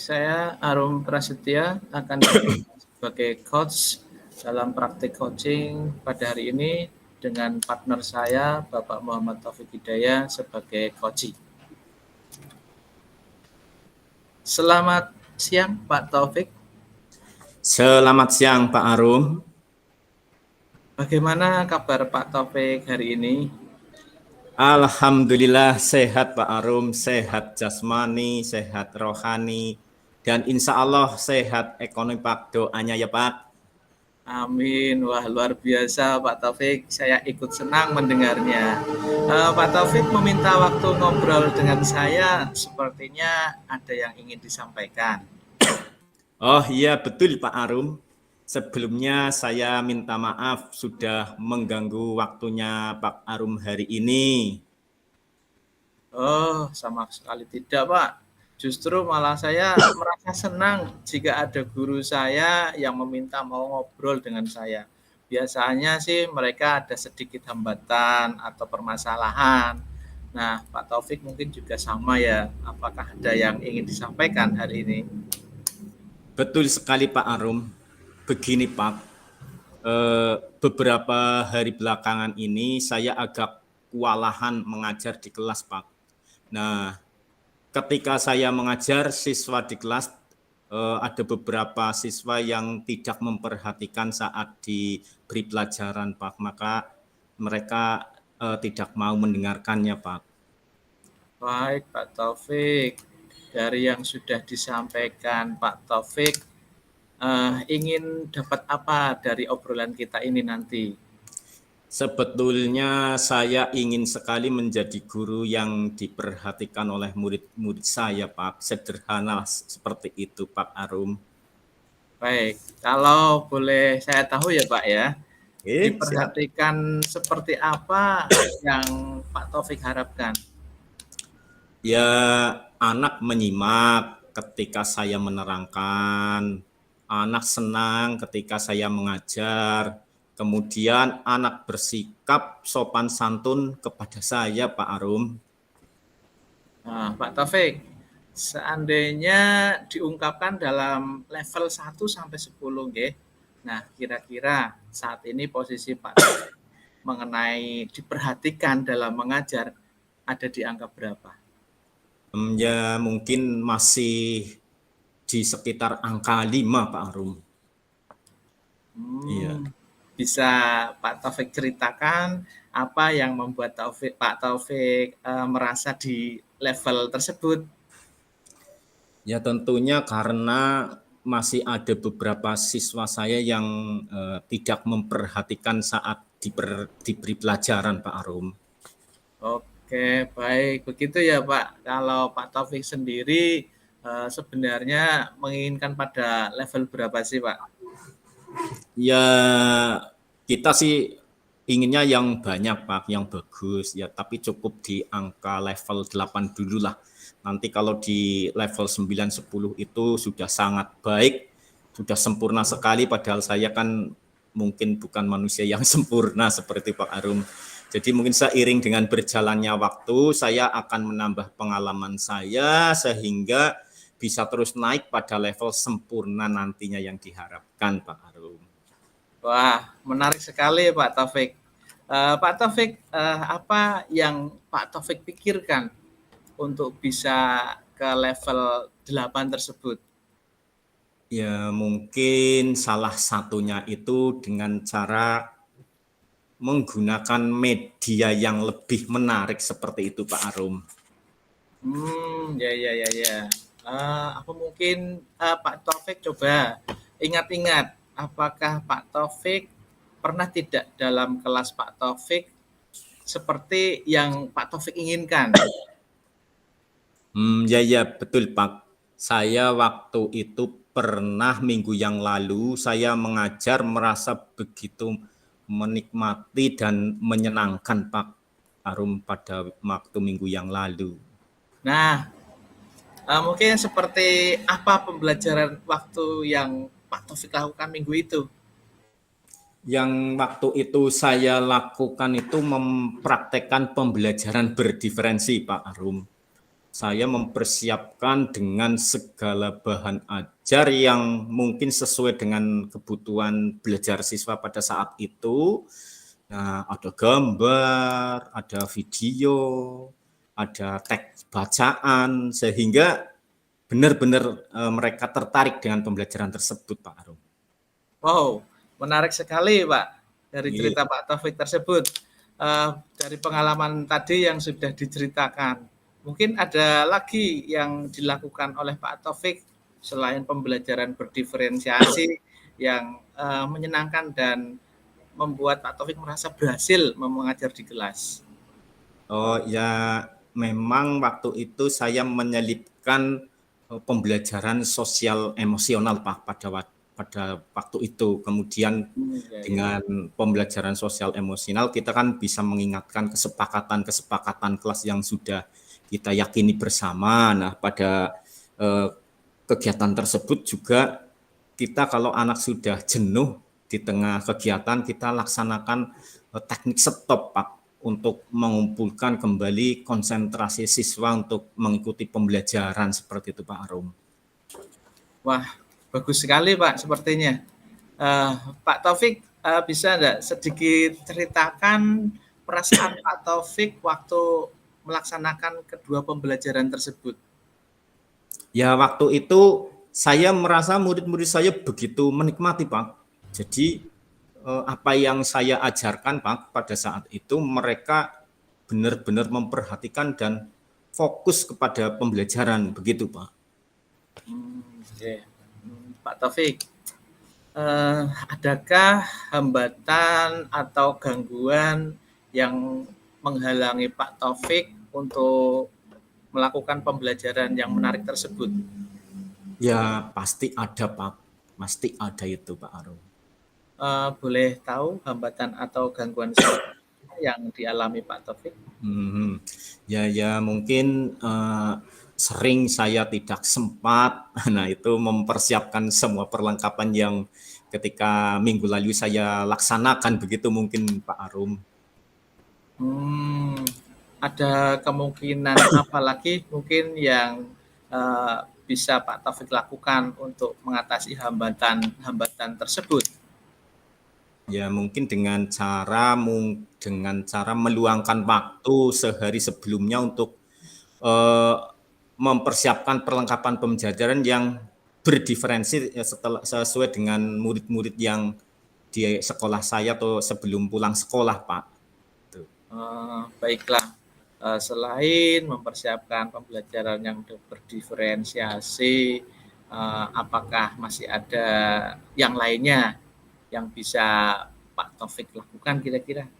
Saya Arum Prasetya akan berperan sebagai coach dalam praktik coaching pada hari ini dengan partner saya, Bapak Muhammad Taufik Hidayah sebagai coach. Selamat siang, Pak Taufik. Selamat siang, Pak Arum. Bagaimana kabar Pak Taufik hari ini? Alhamdulillah sehat, Pak Arum, sehat jasmani, sehat rohani, dan insya Allah sehat ekonomi, Pak. Doanya ya, Pak. Amin. Wah, luar biasa Pak Taufik. Saya ikut senang mendengarnya. Pak Taufik meminta waktu ngobrol dengan saya. Sepertinya ada yang ingin disampaikan. Oh iya, betul Pak Arum. Sebelumnya saya minta maaf sudah mengganggu waktunya Pak Arum hari ini. Oh, sama sekali tidak, Pak. Justru malah saya merasa senang jika ada guru saya yang meminta mau ngobrol dengan saya. Biasanya sih mereka ada sedikit hambatan atau permasalahan. Nah, Pak Taufik mungkin juga sama ya. Apakah ada yang ingin disampaikan hari ini? Betul sekali Pak Arum. Begini Pak, beberapa hari belakangan ini saya agak kewalahan mengajar di kelas Pak. Nah, ketika saya mengajar siswa di kelas, ada beberapa siswa yang tidak memperhatikan saat diberi pelajaran Pak, maka mereka tidak mau mendengarkannya Pak. Baik, Pak Taufik. Dari yang sudah disampaikan Pak Taufik, ingin dapat apa dari obrolan kita ini nanti? Sebetulnya saya ingin sekali menjadi guru yang diperhatikan oleh murid-murid saya, Pak. Sederhana seperti itu, Pak Arum. Baik, kalau boleh saya tahu ya Pak ya, Siap. diperhatikan seperti apa yang Pak Taufik harapkan? Ya, anak menyimak ketika saya menerangkan, anak senang ketika saya mengajar, kemudian anak bersikap sopan santun kepada saya, Pak Arum. Nah, Pak Taufik, seandainya diungkapkan dalam level 1 sampai 10 nggih. Nah, kira-kira saat ini posisi Pak Taufik mengenai diperhatikan dalam mengajar ada di angka berapa? Ya, mungkin masih di sekitar angka 5, Pak Arum. Iya. Bisa Pak Taufik ceritakan apa yang membuat Pak Taufik merasa di level tersebut? Ya, tentunya karena masih ada beberapa siswa saya yang tidak memperhatikan saat diberi pelajaran, Pak Arum. Oke, baik. Begitu ya, Pak. Kalau Pak Taufik sendiri sebenarnya menginginkan pada level berapa sih, Pak? Ya, kita sih inginnya yang banyak, Pak, yang bagus ya, tapi cukup di angka level 8 dulu lah. Nanti kalau di level 9 10 itu sudah sangat baik, sudah sempurna sekali, padahal saya kan mungkin bukan manusia yang sempurna seperti Pak Arum. Jadi mungkin seiring dengan berjalannya waktu, saya akan menambah pengalaman saya sehingga bisa terus naik pada level sempurna nantinya yang diharapkan, Pak Arum. Wah, menarik sekali Pak Taufik. Pak Taufik, apa yang Pak Taufik pikirkan untuk bisa ke level 8 tersebut? Ya, mungkin salah satunya itu dengan cara menggunakan media yang lebih menarik seperti itu, Pak Arum. Ya. Apa mungkin Pak Taufik coba ingat-ingat, apakah Pak Taufik pernah tidak dalam kelas Pak Taufik seperti yang Pak Taufik inginkan? Ya, betul Pak. Saya waktu itu pernah minggu yang lalu saya mengajar merasa begitu menikmati dan menyenangkan Pak Arum pada waktu minggu yang lalu. Nah, mungkin seperti apa pembelajaran waktu yang Pak Taufik lakukan minggu itu? Yang waktu itu saya lakukan itu mempraktekkan pembelajaran berdiferensi, Pak Arum. saya mempersiapkan dengan segala bahan ajar yang mungkin sesuai dengan kebutuhan belajar siswa pada saat itu. Nah, ada gambar, ada video, ada teks bacaan, sehingga benar-benar mereka tertarik dengan pembelajaran tersebut, Pak Arum. Wow, menarik sekali Pak dari Iya. cerita Pak Taufik tersebut. Dari pengalaman tadi yang sudah diceritakan, mungkin ada lagi yang dilakukan oleh Pak Taufik selain pembelajaran berdiferensiasi yang menyenangkan dan membuat Pak Taufik merasa berhasil mengajar di kelas. Oh ya, memang waktu itu saya menyelipkan pembelajaran sosial emosional Pak pada waktu itu. Kemudian Ya, ya. dengan pembelajaran sosial emosional kita kan bisa mengingatkan kesepakatan-kesepakatan kelas yang sudah kita yakini bersama. Nah, pada kegiatan tersebut juga kita kalau anak sudah jenuh di tengah kegiatan kita laksanakan teknik stop Pak untuk mengumpulkan kembali konsentrasi siswa untuk mengikuti pembelajaran seperti itu Pak Arum. Wah, bagus sekali Pak sepertinya. Pak Taufik bisa enggak sedikit ceritakan perasaan Pak Taufik waktu melaksanakan kedua pembelajaran tersebut? Ya waktu itu saya merasa murid-murid saya begitu menikmati Pak. Jadi apa yang saya ajarkan Pak pada saat itu mereka benar-benar memperhatikan dan fokus kepada pembelajaran begitu Pak. Okay. Pak Taufik, adakah hambatan atau gangguan yang menghalangi Pak Taufik untuk melakukan pembelajaran yang menarik tersebut? Ya pasti ada Pak, pasti ada itu Pak Arum. Boleh tahu hambatan atau gangguan seperti apa yang dialami Pak Taufik? Ya mungkin sering saya tidak sempat, nah itu mempersiapkan semua perlengkapan yang ketika minggu lalu saya laksanakan begitu mungkin Pak Arum. Ada kemungkinan apa lagi mungkin yang bisa Pak Taufik lakukan untuk mengatasi hambatan tersebut? Ya mungkin dengan cara meluangkan waktu sehari sebelumnya untuk mempersiapkan perlengkapan pembelajaran yang berdiferensi sesuai dengan murid-murid yang di sekolah saya atau sebelum pulang sekolah, Pak. Baiklah, selain mempersiapkan pembelajaran yang berdiferensiasi, apakah masih ada yang lainnya yang bisa Pak Taufik lakukan kira-kira?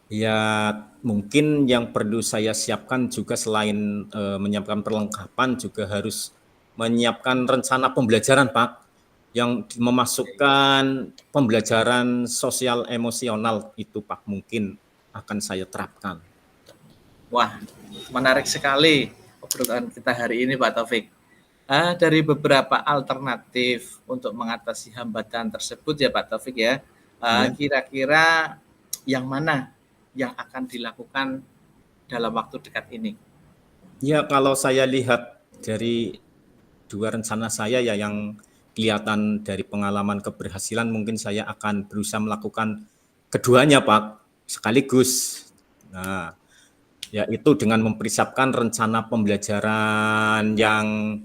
Ya mungkin yang perlu saya siapkan juga selain menyiapkan perlengkapan juga harus menyiapkan rencana pembelajaran Pak yang memasukkan pembelajaran sosial emosional itu Pak mungkin akan saya terapkan. Wah, menarik sekali obrolan kita hari ini Pak Taufik. Dari beberapa alternatif untuk mengatasi hambatan tersebut ya Pak Taufik ya, Ya. kira-kira yang mana yang akan dilakukan dalam waktu dekat ini? Ya kalau saya lihat dari dua rencana saya ya yang kelihatan dari pengalaman keberhasilan mungkin saya akan berusaha melakukan keduanya Pak sekaligus. Nah, yaitu dengan mempersiapkan rencana pembelajaran yang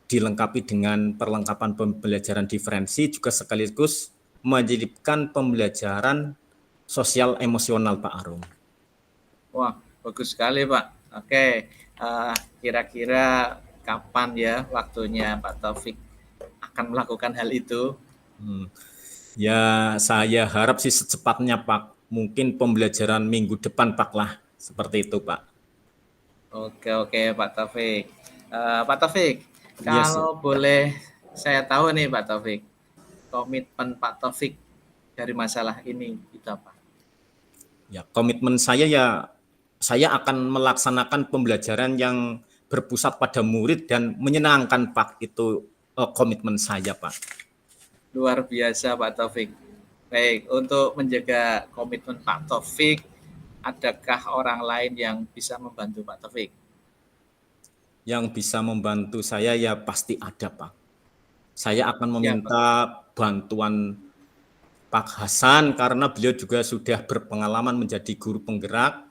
dilengkapi dengan perlengkapan pembelajaran diferensi juga sekaligus menyelipkan pembelajaran sosial emosional Pak Arum. Wah, bagus sekali Pak. Oke, kira-kira kapan ya waktunya Pak Taufik akan melakukan hal itu? Ya saya harap sih secepatnya Pak. Mungkin pembelajaran minggu depan Pak lah. Seperti itu Pak. Oke Pak Taufik. Pak Taufik, Yes. kalau boleh saya tahu nih Pak Taufik, komitmen Pak Taufik dari masalah ini itu apa? Ya komitmen saya ya saya akan melaksanakan pembelajaran yang berpusat pada murid dan menyenangkan Pak. Itu komitmen saya Pak. Luar biasa Pak Taufik. Baik, untuk menjaga komitmen Pak Taufik, adakah orang lain yang bisa membantu Pak Taufik? yang bisa membantu saya ya pasti ada, Pak. Saya akan Ya, Pak. meminta bantuan Pak Hasan karena beliau juga sudah berpengalaman menjadi guru penggerak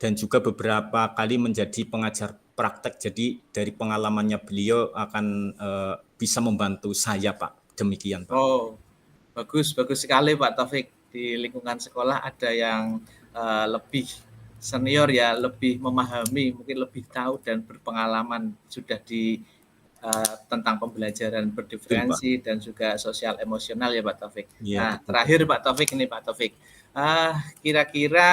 dan juga beberapa kali menjadi pengajar praktek. Jadi dari pengalamannya beliau akan bisa membantu saya, Pak. Demikian, Pak. Oh, bagus sekali Pak Taufik. Di lingkungan sekolah ada yang lebih senior ya, lebih memahami, mungkin lebih tahu dan berpengalaman sudah di tentang pembelajaran Betul, Pak. berdiferensi dan juga sosial emosional ya Pak Taufik. Iya, Nah, betul, Pak. terakhir Pak Taufik ini Pak Taufik. Kira-kira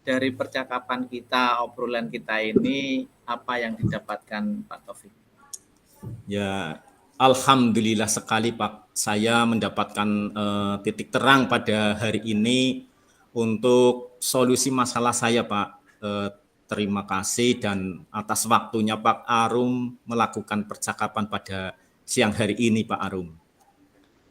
dari percakapan kita, obrolan kita ini, apa yang didapatkan Pak Taufik? Ya, alhamdulillah sekali Pak. Saya mendapatkan titik terang pada hari ini untuk solusi masalah saya, Pak. Terima kasih dan atas waktunya Pak Arum melakukan percakapan pada siang hari ini, Pak Arum.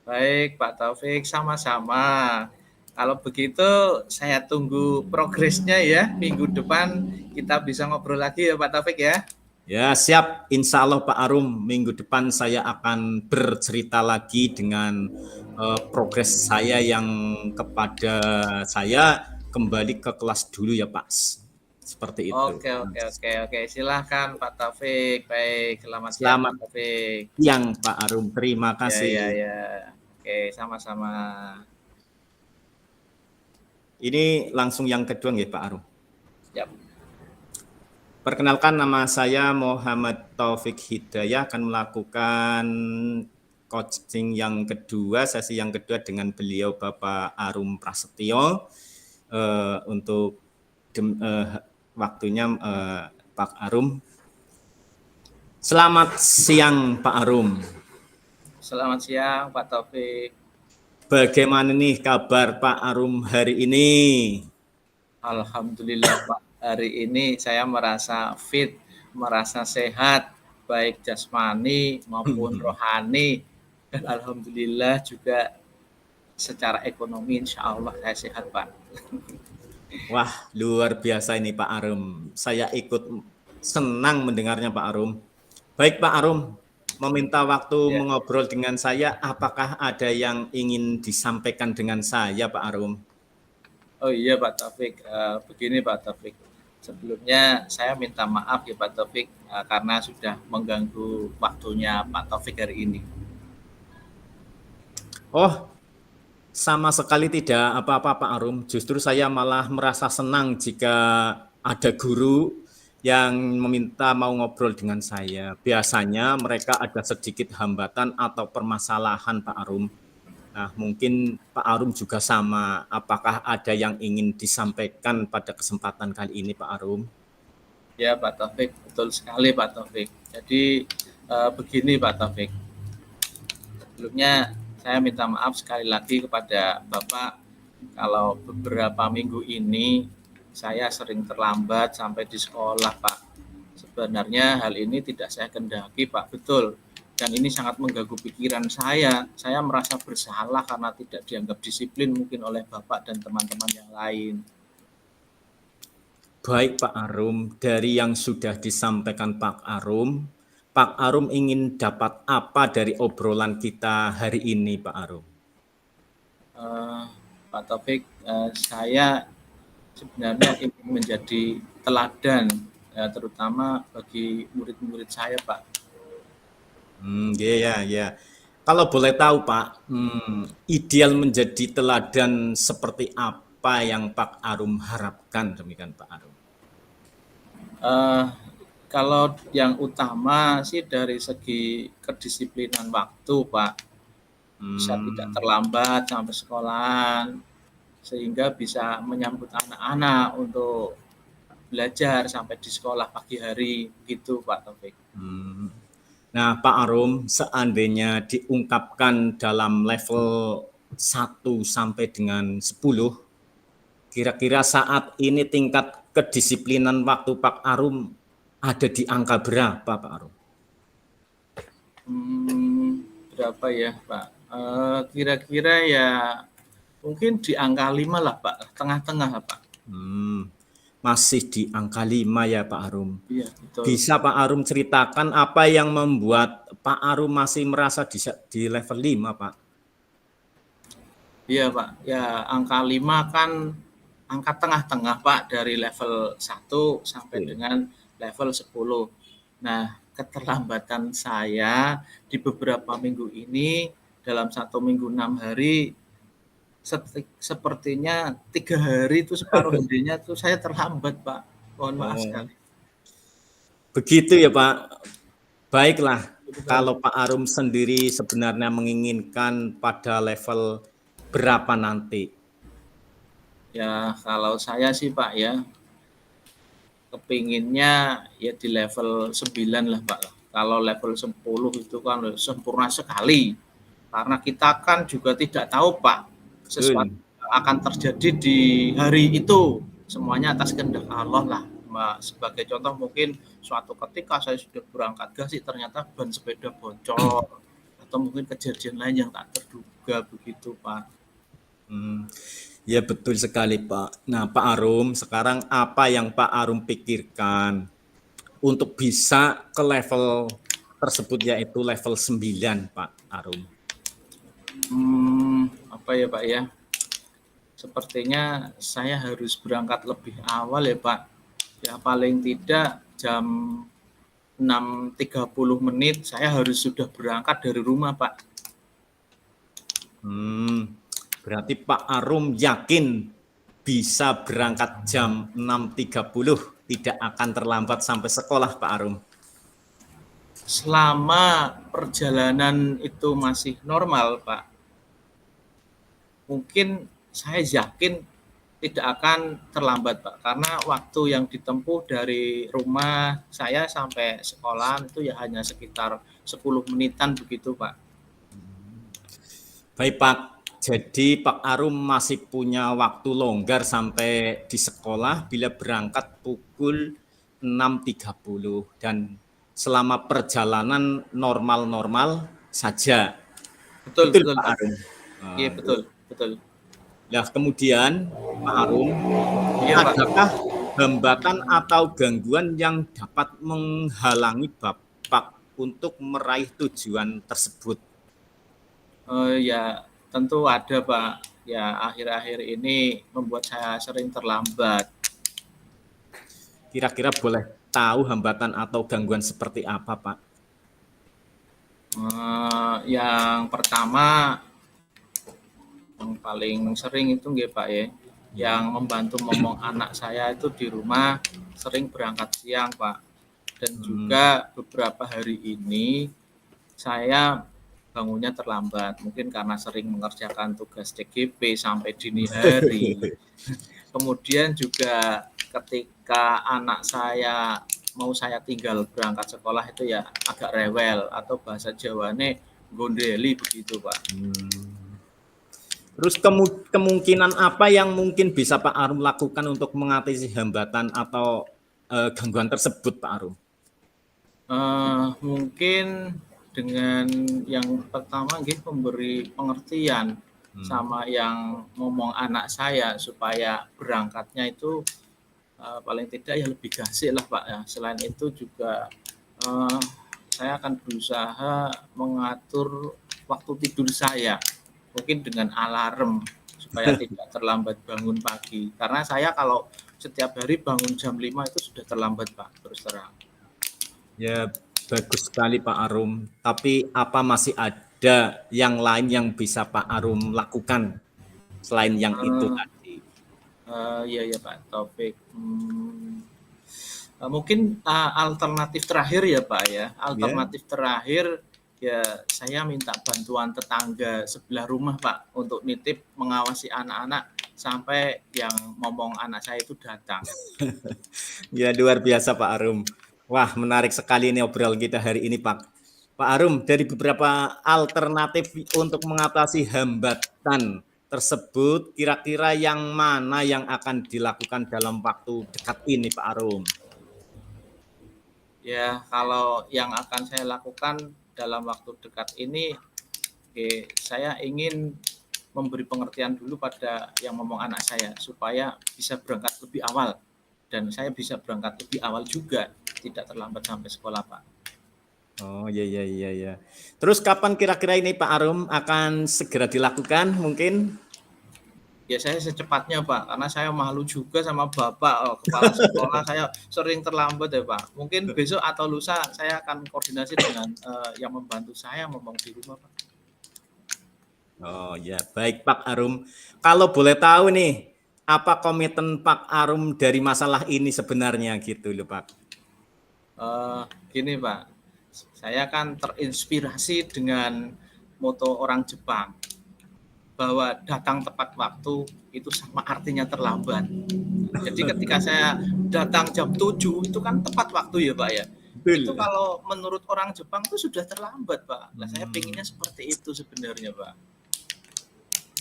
Baik, Pak Taufik, sama-sama. Kalau begitu, saya tunggu progresnya ya. Minggu depan kita bisa ngobrol lagi ya, Pak Taufik ya. Ya, siap. Insya Allah Pak Arum, minggu depan saya akan bercerita lagi dengan progres saya yang kepada saya kembali ke kelas dulu ya Pak. Seperti itu. Oke. Silahkan Pak Taufik. Baik, selamat siang Pak Selamat Taufik. siang Pak Arum. Terima kasih. Ya. Oke, sama-sama. Ini langsung yang kedua nih Pak Arum. Yap. Perkenalkan, nama saya Muhammad Taufik Hidayah, akan melakukan coaching yang kedua, sesi yang kedua dengan beliau Bapak Arum Prasetyo. Untuk waktunya Pak Arum. Selamat siang Pak Arum. Selamat siang Pak Taufik. Bagaimana nih kabar Pak Arum hari ini? Alhamdulillah Pak, hari ini saya merasa fit, merasa sehat, baik jasmani maupun rohani, dan alhamdulillah juga secara ekonomi insya Allah saya sehat Pak. Wah, luar biasa ini Pak Arum. Saya ikut senang mendengarnya Pak Arum. Baik Pak Arum, meminta waktu mengobrol dengan saya, apakah ada yang ingin disampaikan dengan saya Pak Arum? Oh iya Pak Taufik, begini Pak Taufik. Sebelumnya saya minta maaf ya Pak Taufik karena sudah mengganggu waktunya Pak Taufik hari ini. Oh, sama sekali tidak apa-apa Pak Arum. Justru saya malah merasa senang jika ada guru yang meminta mau ngobrol dengan saya. Biasanya mereka ada sedikit hambatan atau permasalahan Pak Arum. Nah, mungkin Pak Arum juga sama. Apakah ada yang ingin disampaikan pada kesempatan kali ini Pak Arum? Ya Pak Taufik, betul sekali Pak Taufik. Jadi begini Pak Taufik. Sebelumnya saya minta maaf sekali lagi kepada Bapak kalau beberapa minggu ini saya sering terlambat sampai di sekolah Pak. Sebenarnya hal ini tidak saya kendaki Pak, betul. Dan ini sangat mengganggu pikiran saya. Saya merasa bersalah karena tidak dianggap disiplin mungkin oleh Bapak dan teman-teman yang lain. Baik Pak Arum, dari yang sudah disampaikan Pak Arum ingin dapat apa dari obrolan kita hari ini Pak Arum? Pak Taufik, saya sebenarnya ingin menjadi teladan, terutama bagi murid-murid saya Pak. Ya. Kalau boleh tahu Pak, ideal menjadi teladan seperti apa yang Pak Arum harapkan, demikian Pak Arum? Kalau yang utama sih dari segi kedisiplinan waktu Pak, bisa tidak terlambat sampai sekolahan, sehingga bisa menyambut anak-anak untuk belajar sampai di sekolah pagi hari, gitu Pak Taufik. Nah Pak Arum, seandainya diungkapkan dalam level 1 sampai dengan 10, kira-kira saat ini tingkat kedisiplinan waktu Pak Arum ada di angka berapa Pak Arum? Berapa ya Pak? Kira-kira ya mungkin di angka 5 lah Pak, tengah-tengah lah Pak. masih di angka 5 ya Pak Arum. Iya, betul. Bisa Pak Arum ceritakan apa yang membuat Pak Arum masih merasa di level 5 Pak? Iya, Pak. Ya, angka 5 kan angka tengah-tengah, Pak, dari level 1 sampai Betul. dengan level 10. Nah, keterlambatan saya di beberapa minggu ini, dalam 1 minggu 6 hari, sepertinya 3 hari itu separuh harinya itu saya terlambat, Pak. Mohon maaf Oh, sekali. begitu ya Pak. Baiklah, Betul. kalau Pak Arum sendiri sebenarnya menginginkan pada level berapa nanti? Ya, kalau saya sih, Pak, ya, kepinginnya ya di level 9 lah, Pak. Kalau level 10 itu kan sempurna sekali. Karena kita kan juga tidak tahu, Pak, sesuatu Betul. yang akan terjadi di hari itu. Semuanya atas kehendak Allah lah. Sebagai contoh mungkin suatu ketika saya sudah berangkat gasik ternyata ban sepeda bocor atau mungkin kejadian lain yang tak terduga begitu, Pak. Ya betul sekali Pak. Nah Pak Arum, sekarang apa yang Pak Arum pikirkan untuk bisa ke level tersebut yaitu level 9 Pak Arum? Apa ya, Pak, ya? Sepertinya saya harus berangkat lebih awal ya, Pak. Ya paling tidak jam 6.30 saya harus sudah berangkat dari rumah, Pak. Berarti Pak Arum yakin bisa berangkat jam 6.30, tidak akan terlambat sampai sekolah Pak Arum? Selama perjalanan itu masih normal, Pak, mungkin saya yakin tidak akan terlambat, Pak. Karena waktu yang ditempuh dari rumah saya sampai sekolah itu ya hanya sekitar 10 menitan begitu, Pak. Baik Pak, jadi Pak Arum masih punya waktu longgar sampai di sekolah bila berangkat pukul 6.30 dan selama perjalanan normal-normal saja. Betul, Betul betul, Pak Pak. Arum. Iya, betul, betul. Nah, kemudian Pak Arum, Iya, Pak. adakah hambatan atau gangguan yang dapat menghalangi Bapak untuk meraih tujuan tersebut? Ya tentu ada, Pak. Ya akhir-akhir ini membuat saya sering terlambat. Kira-kira boleh tahu hambatan atau gangguan seperti apa, Pak? Yang pertama, yang paling sering itu nggih, Pak, ya, yang Ya. membantu momong anak saya itu di rumah sering berangkat siang, Pak. Dan Hmm. juga beberapa hari ini saya bangunnya terlambat, mungkin karena sering mengerjakan tugas TGP sampai dini hari. Kemudian juga ketika anak saya mau saya tinggal berangkat sekolah itu ya agak rewel atau bahasa Jawane gondeli begitu, Pak. Terus kemungkinan apa yang mungkin bisa Pak Arum lakukan untuk mengatasi hambatan atau gangguan tersebut, Pak Arum? Mungkin dengan yang pertama nggih memberi pengertian sama yang ngomong anak saya supaya berangkatnya itu paling tidak ya lebih gasik lah, Pak, ya. Selain itu juga saya akan berusaha mengatur waktu tidur saya, mungkin dengan alarm supaya tidak terlambat bangun pagi. Karena saya kalau setiap hari bangun jam 5 itu sudah terlambat, Pak, terus terang. Ya, bagus sekali Pak Arum. Tapi apa masih ada yang lain yang bisa Pak Arum lakukan selain yang itu Uh, tadi? Iya ya Pak Taufik. Mungkin alternatif terakhir ya Pak ya. Ya. Alternatif terakhir ya saya minta bantuan tetangga sebelah rumah Pak untuk nitip mengawasi anak-anak sampai yang ngomong anak saya itu datang. Ya, luar biasa Pak Arum. Wah, menarik sekali ini obrolan kita hari ini Pak. Pak Arum, dari beberapa alternatif untuk mengatasi hambatan tersebut, kira-kira yang mana yang akan dilakukan dalam waktu dekat ini Pak Arum? Ya kalau yang akan saya lakukan dalam waktu dekat ini, saya ingin memberi pengertian dulu pada yang ngomong anak saya supaya bisa berangkat lebih awal. dan saya bisa berangkat lebih awal juga, tidak terlambat sampai sekolah, Pak. Oh, iya, iya, iya, iya. Terus kapan kira-kira ini Pak Arum akan segera dilakukan mungkin? Ya saya secepatnya, Pak, karena saya malu juga sama Bapak, kepala sekolah, saya sering terlambat ya, Pak. Mungkin besok atau lusa saya akan koordinasi dengan yang membantu saya ngomong di rumah, Pak. Oh ya, baik Pak Arum. Kalau boleh tahu nih, apa komitmen Pak Arum dari masalah ini sebenarnya gitu loh Pak? Gini, Pak, saya kan terinspirasi dengan moto orang Jepang bahwa datang tepat waktu itu sama artinya terlambat. Jadi ketika saya datang jam 7 itu kan tepat waktu ya, Pak ya. Itu Betul. kalau menurut orang Jepang itu sudah terlambat, Pak. Nah, saya Hmm. pengennya seperti itu sebenarnya, Pak.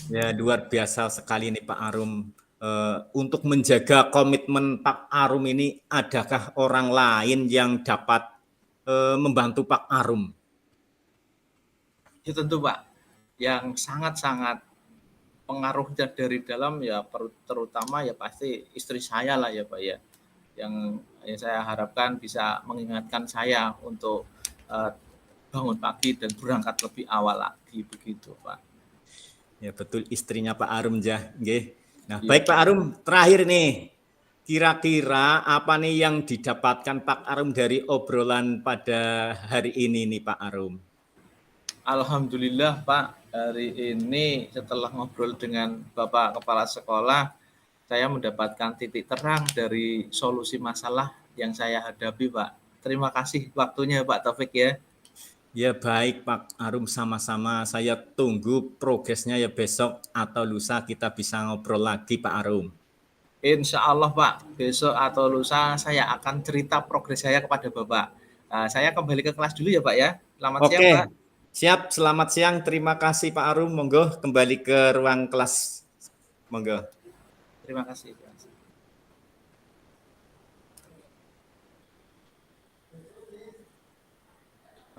Ya, luar biasa sekali nih Pak Arum. Untuk menjaga komitmen Pak Arum ini, adakah orang lain yang dapat membantu Pak Arum? Ya tentu, Pak. Yang sangat-sangat pengaruhnya dari dalam ya terutama ya pasti istri saya lah ya, Pak ya. Yang ya saya harapkan bisa mengingatkan saya untuk uh, bangun pagi dan berangkat lebih awal lagi begitu, Pak. Ya betul, istrinya Pak Arum ya. Nggih. Nah, Iya, baik Pak Pak. Arum, terakhir nih. Kira-kira apa nih yang didapatkan Pak Arum dari obrolan pada hari ini nih Pak Arum? Alhamdulillah, Pak, hari ini setelah ngobrol dengan Bapak Kepala Sekolah, saya mendapatkan titik terang dari solusi masalah yang saya hadapi, Pak. Terima kasih waktunya, Pak Taufik ya. Ya baik Pak Arum, sama-sama. Saya tunggu progresnya ya besok atau lusa kita bisa ngobrol lagi Pak Arum. Insya Allah, Pak, besok atau lusa saya akan cerita progres saya kepada Bapak. Saya kembali ke kelas dulu ya, Pak ya. Selamat siang, Oke, Pak. siap. Selamat siang. Terima kasih Pak Arum. Monggo kembali ke ruang kelas. Monggo. Terima kasih, Pak.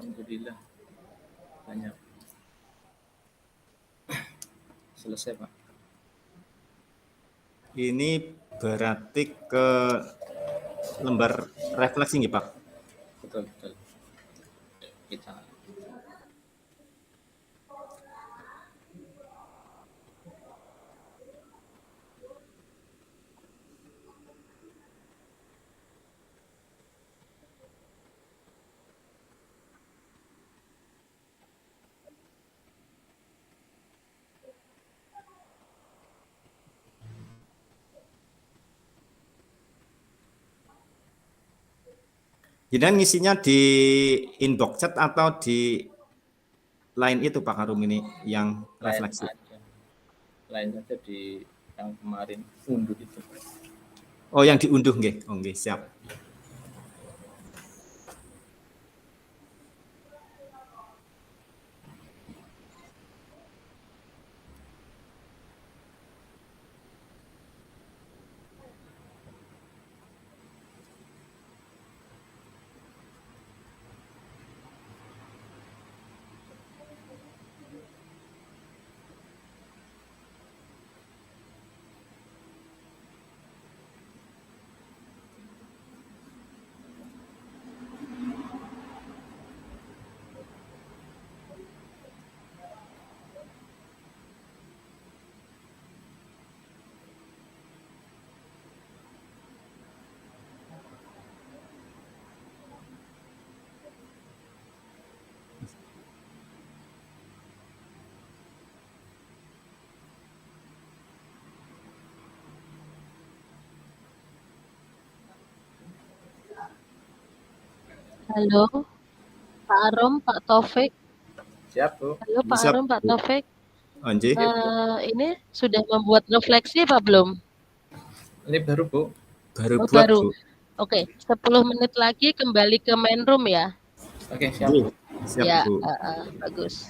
Alhamdulillah banyak selesai, Pak. Ini berarti ke lembar refleksi nih Pak. Betul, betul. Kita Jadi ngisinya di inbox chat atau di line itu Pak Arum ini yang lain refleksi. aja. Lain aja di yang kemarin unduh itu. Oh, yang diunduh nggih. Oh, nggih, siap. Halo, Pak Arum, Pak Taufik. Siap, Bu. Halo, Pak Siap, Arum, Pak Bu. Taufik. Anji. Ini sudah membuat refleksi apa belum? Ini baru, Bu. Baru Oh, buat, baru. Bu. Oke, 10 menit lagi kembali ke main room ya. Oke, siap, Bu. Siap, Ya, Bu. bagus.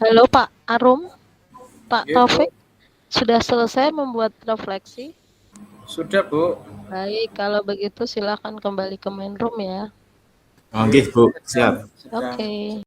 Halo Pak Arum, Pak Nggih, Bu. Taufik, sudah selesai membuat refleksi? Sudah, Bu. Baik, kalau begitu silakan kembali ke main room ya. Oke, Bu, siap. Sedang Oke.